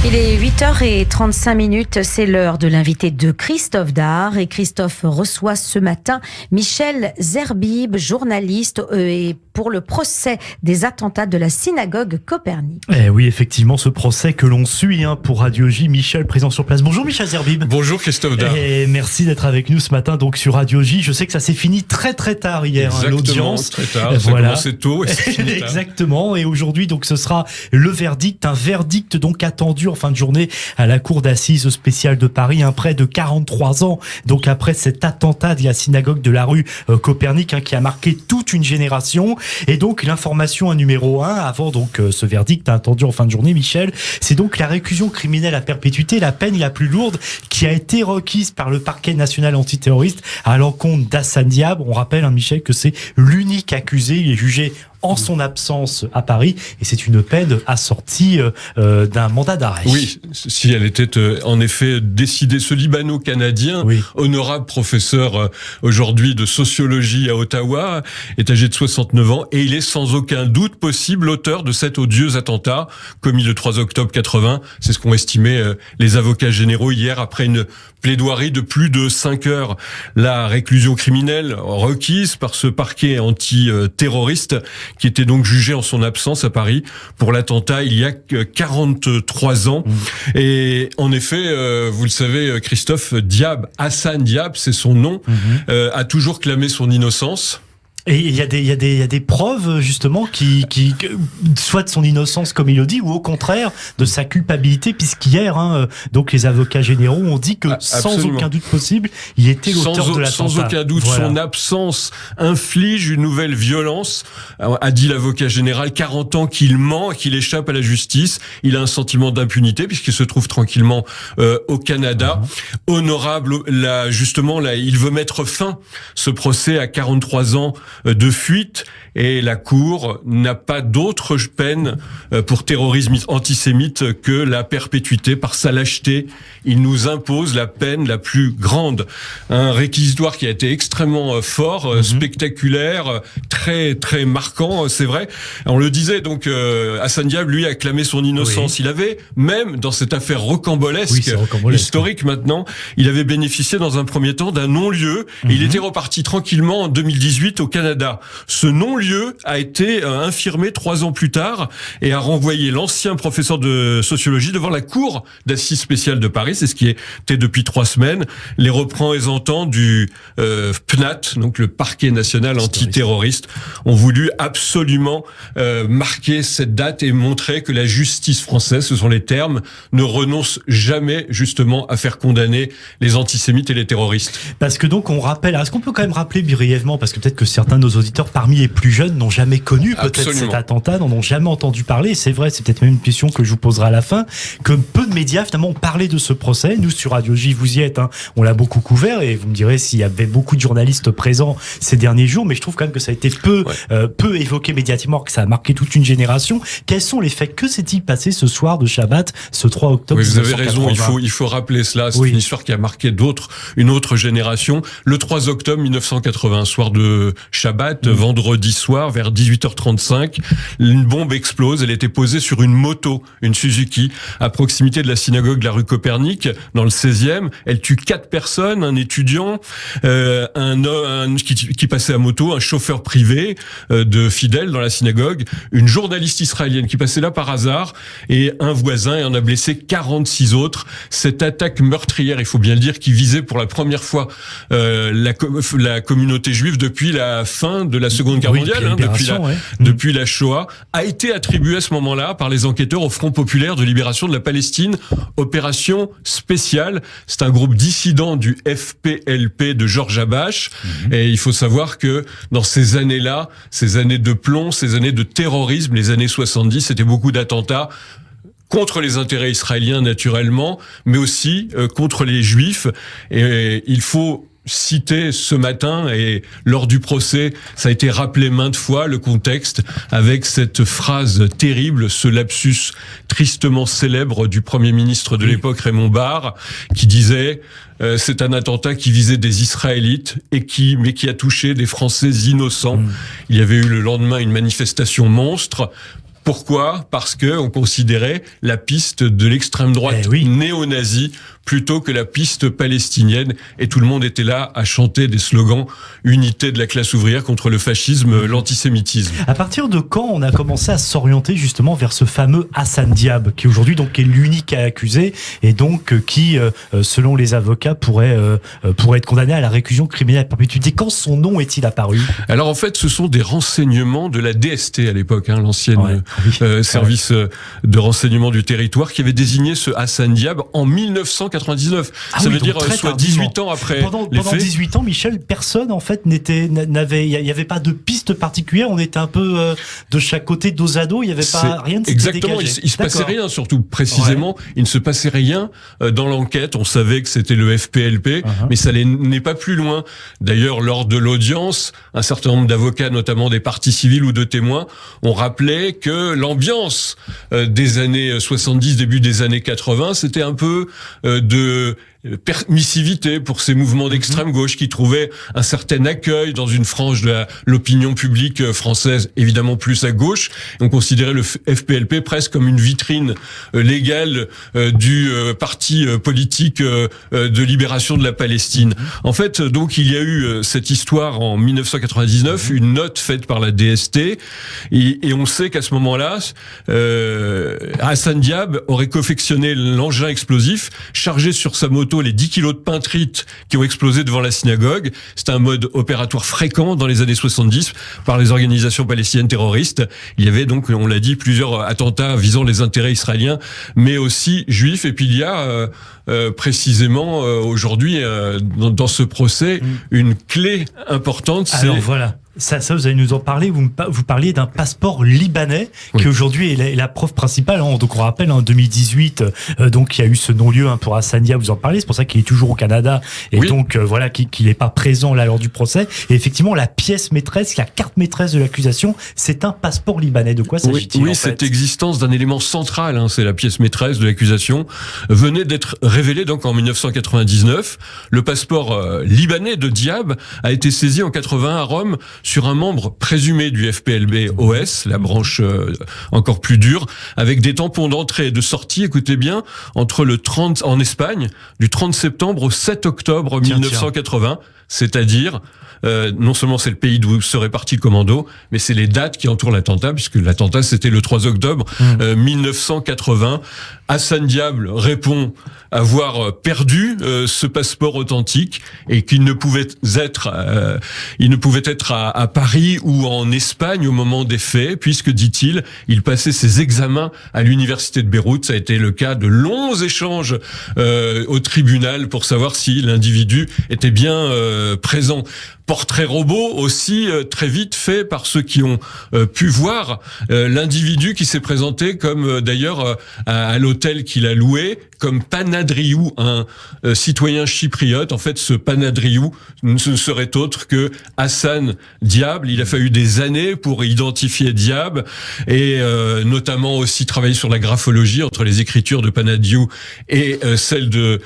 Il est 8h35, c'est l'heure de l'invité de Christophe Dard. Et Christophe reçoit ce matin Michel Zerbib, journaliste, et pour le procès des attentats de la synagogue Copernic. Eh oui, effectivement, ce procès que l'on suit pour Radio J. Michel, présent sur place. Bonjour Michel Zerbib. Bonjour Christophe Dard. Et merci d'être avec nous ce matin donc sur Radio J. Je sais que ça s'est fini très très tard hier, l'audience. Très tard, ça a commencé tôt et c'est fini tard. Exactement, et aujourd'hui donc ce sera le verdict, un verdict donc attendu en fin de journée à la cour d'assises spéciale de Paris, près de 43 ans donc après cet attentat de la synagogue de la rue Copernic qui a marqué toute une génération. Et donc l'information numéro 1 avant donc ce verdict attendu en fin de journée, Michel, c'est donc la réclusion criminelle à perpétuité, la peine la plus lourde qui a été requise par le parquet national antiterroriste à l'encontre d'Hassane Diab. On rappelle, Michel, que c'est l'unique accusé, il est jugé en son absence à Paris, et c'est une peine assortie d'un mandat d'arrêt. Oui, si elle était en effet décidée, ce Libano-Canadien, oui, honorable professeur aujourd'hui de sociologie à Ottawa, est âgé de 69 ans, et il est sans aucun doute possible l'auteur de cet odieux attentat commis le 3 octobre 80. C'est ce qu'ont estimé les avocats généraux hier après une plaidoirie de plus de 5 heures. La réclusion criminelle requise par ce parquet anti-terroriste qui était donc jugé en son absence à Paris pour l'attentat il y a 43 ans. Et en effet, vous le savez, Christophe, Hassane Diab, c'est son nom, a toujours clamé son innocence. Et il y a des preuves justement qui soit de son innocence comme il le dit, ou au contraire de sa culpabilité, puisqu'hier donc les avocats généraux ont dit que sans aucun doute possible il était l'auteur de l'attentat. Sans aucun doute, voilà. Son absence inflige une nouvelle violence, a dit l'avocat général. 40 ans qu'il ment, qu'il échappe à la justice, il a un sentiment d'impunité puisqu'il se trouve tranquillement au Canada. Honorable, il veut mettre fin ce procès à 43 ans de fuite, et la Cour n'a pas d'autre peine pour terrorisme antisémite que la perpétuité. Par sa lâcheté, il nous impose la peine la plus grande. Un réquisitoire qui a été extrêmement fort, spectaculaire, très très marquant, c'est vrai. On le disait donc, Hassane Diab, lui, a clamé son innocence. Oui. Il avait même, dans cette affaire rocambolesque, historique maintenant, il avait bénéficié dans un premier temps d'un non-lieu, et il était reparti tranquillement en 2018 au Canada. Ce non-lieu a été infirmé 3 ans plus tard et a renvoyé l'ancien professeur de sociologie devant la cour d'assises spéciale de Paris. C'est ce qui était depuis 3 semaines. Les représentants du PNAT, donc le parquet national antiterroriste, ont voulu absolument marquer cette date et montrer que la justice française, ce sont les termes, ne renonce jamais justement à faire condamner les antisémites et les terroristes. Parce que donc on rappelle, est-ce qu'on peut quand même rappeler brièvement, parce que peut-être que certains de nos auditeurs parmi les plus jeunes n'ont jamais connu peut-être cet attentat, n'en ont jamais entendu parler. C'est vrai, c'est peut-être même une question que je vous poserai à la fin, que peu de médias finalement ont parlé de ce procès. Nous sur Radio J, vous y êtes, on l'a beaucoup couvert, et vous me direz s'il y avait beaucoup de journalistes présents ces derniers jours, mais je trouve quand même que ça a été peu évoqué médiatiquement, que ça a marqué toute une génération. Quels sont les faits? Que s'est-il passé ce soir de Shabbat, ce 3 octobre 1980? Vous avez raison, il faut rappeler cela. C'est une histoire qui a marqué une autre génération. Le 3 octobre 1980, soir de Shabbat, vendredi soir, vers 18h35, une bombe explose. Elle était posée sur une moto, une Suzuki, à proximité de la synagogue de la rue Copernic, dans le 16e. Elle tue 4 personnes, un étudiant, un homme qui passait à moto, un chauffeur privé de fidèles dans la synagogue, une journaliste israélienne qui passait là par hasard, et un voisin, et en a blessé 46 autres. Cette attaque meurtrière, il faut bien le dire, qui visait pour la première fois la communauté juive depuis la fin de la Seconde Guerre mondiale, depuis la Shoah, a été attribuée à ce moment-là par les enquêteurs au Front populaire de libération de la Palestine, opération spéciale. C'est un groupe dissident du FPLP de Georges Habash, et il faut savoir que dans ces années-là, ces années de plomb, ces années de terrorisme, les années 70, c'était beaucoup d'attentats contre les intérêts israéliens naturellement, mais aussi contre les Juifs. Et il faut cité ce matin, et lors du procès, ça a été rappelé maintes fois, le contexte, avec cette phrase terrible, ce lapsus tristement célèbre du Premier ministre de l'époque, Raymond Barre, qui disait c'est un attentat qui visait des Israélites mais qui a touché des Français innocents. Il y avait eu le lendemain une manifestation monstre. Pourquoi ? Parce que on considérait la piste de l'extrême droite néo-nazie plutôt que la piste palestinienne, et tout le monde était là à chanter des slogans unité de la classe ouvrière contre le fascisme, l'antisémitisme. À partir de quand on a commencé à s'orienter justement vers ce fameux Hassan Diab, qui aujourd'hui donc est l'unique accusé et donc qui, selon les avocats, pourrait être condamné à la réclusion criminelle à perpétuité? Quand son nom est-il apparu? Alors en fait, ce sont des renseignements de la DST à l'époque, l'ancienne service de renseignement du territoire, qui avait désigné ce Hassan Diab en 1999. Ça veut dire soit 18 ans après pendant les faits. 18 ans, Michel, personne en fait il y avait pas de piste particulière, on était un peu de chaque côté, dos à dos, il y avait pas rien de exactement, dégagé. Il se passait rien, surtout précisément, il ne se passait rien dans l'enquête. On savait que c'était le FPLP, mais ça n'est pas plus loin. D'ailleurs, lors de l'audience, un certain nombre d'avocats, notamment des parties civiles ou de témoins, ont rappelé que l'ambiance des années 70, début des années 80, c'était un peu de permissivité pour ces mouvements d'extrême gauche qui trouvaient un certain accueil dans une frange de l'opinion publique française, évidemment plus à gauche. On considérait le FPLP presque comme une vitrine légale du parti politique de libération de la Palestine. En fait, donc, il y a eu cette histoire en 1999, une note faite par la DST, et on sait qu'à ce moment-là, Hassan Diab aurait confectionné l'engin explosif, chargé sur sa moto les 10 kilos de peintrite qui ont explosé devant la synagogue. C'est un mode opératoire fréquent dans les années 70 par les organisations palestiniennes terroristes. Il y avait donc, on l'a dit, plusieurs attentats visant les intérêts israéliens, mais aussi juifs. Et puis il y a précisément aujourd'hui dans ce procès une clé importante. Alors voilà. Ça, vous allez nous en parler. Vous parliez d'un passeport libanais qui aujourd'hui est la preuve principale. Donc on rappelle, en 2018, donc il y a eu ce non-lieu pour Hassan Diab. Vous en parlez. C'est pour ça qu'il est toujours au Canada et donc voilà qu'il n'est pas présent là lors du procès. Et effectivement, la pièce maîtresse, la carte maîtresse de l'accusation, c'est un passeport libanais. De quoi s'agit-il en fait ? Cette existence d'un élément central, c'est la pièce maîtresse de l'accusation, venait d'être révélée donc en 1999. Le passeport libanais de Diab a été saisi en 80 à Rome sur un membre présumé du FPLB-OS, la branche encore plus dure, avec des tampons d'entrée et de sortie, écoutez bien, entre le 30 en Espagne, du 30 septembre au 7 octobre 1980, c'est-à-dire non seulement c'est le pays d'où serait parti le commando, mais c'est les dates qui entourent l'attentat, puisque l'attentat c'était le 3 octobre 1980. Hassan Diab répond avoir perdu ce passeport authentique et qu'il ne pouvait être à Paris ou en Espagne au moment des faits, puisque, dit-il, il passait ses examens à l'université de Beyrouth. Ça a été le cas de longs échanges au tribunal pour savoir si l'individu était bien présent. Portrait robot aussi très vite fait par ceux qui ont pu voir l'individu qui s'est présenté comme d'ailleurs à l'hôtel qu'il a loué comme Panadriou, un citoyen chypriote. En fait, ce Panadriou ne serait autre que Hassan Diab. Il a fallu des années pour identifier Diab et notamment aussi travailler sur la graphologie entre les écritures de Panadriou et celles de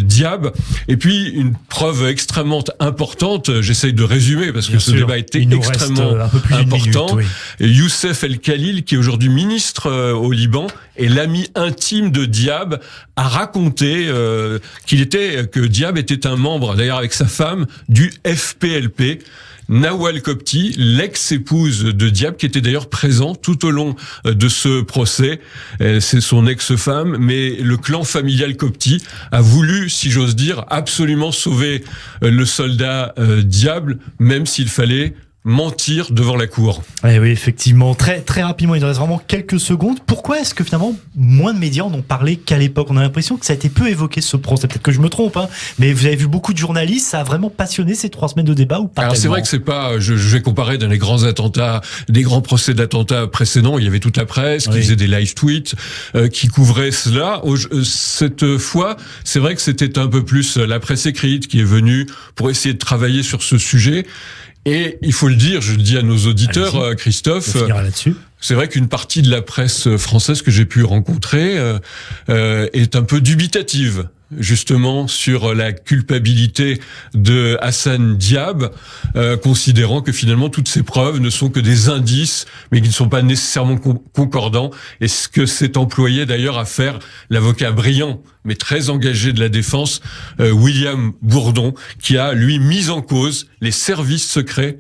Diab. Et puis une preuve extrêmement importante. J'essaye de résumer parce que ce débat était extrêmement important. Youssef El-Khalil, qui est aujourd'hui ministre au Liban, et l'ami intime de Diab, a raconté que Diab était un membre, d'ailleurs avec sa femme, du FPLP. Nawal Kopti, l'ex-épouse de Diab, qui était d'ailleurs présent tout au long de ce procès. C'est son ex-femme, mais le clan familial Kopti a voulu, si j'ose dire, absolument sauver le soldat Diab, même s'il fallait mentir devant la cour. Oui, effectivement. Très, très rapidement, il nous reste vraiment quelques secondes. Pourquoi est-ce que finalement, moins de médias en ont parlé qu'à l'époque? On a l'impression que ça a été peu évoqué ce procès. Peut-être que je me trompe, mais vous avez vu beaucoup de journalistes. Ça a vraiment passionné ces 3 semaines de débat ou pas? Alors, c'est vrai que c'est pas, je vais comparer dans les grands attentats, des grands procès d'attentats précédents. Il y avait toute la presse qui faisait des live tweets, qui couvrait cela. Cette fois, c'est vrai que c'était un peu plus la presse écrite qui est venue pour essayer de travailler sur ce sujet. Et il faut le dire, je le dis à nos auditeurs, Christophe, c'est vrai qu'une partie de la presse française que j'ai pu rencontrer est un peu dubitative justement sur la culpabilité de Hassan Diab, considérant que finalement toutes ces preuves ne sont que des indices, mais qui ne sont pas nécessairement concordants. Et ce que s'est employé d'ailleurs à faire l'avocat brillant, mais très engagé de la défense, William Bourdon, qui a, lui, mis en cause les services secrets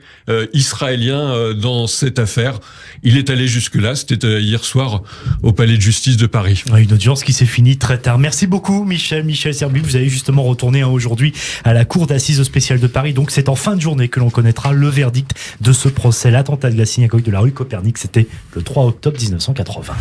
israéliens dans cette affaire. Il est allé jusque-là, c'était hier soir au Palais de Justice de Paris. Une audience qui s'est finie très tard. Merci beaucoup Michel Zerbib. Vous avez justement retourné aujourd'hui à la cour d'assises spéciale de Paris. Donc c'est en fin de journée que l'on connaîtra le verdict de ce procès. L'attentat de la synagogue de la rue Copernic, c'était le 3 octobre 1980.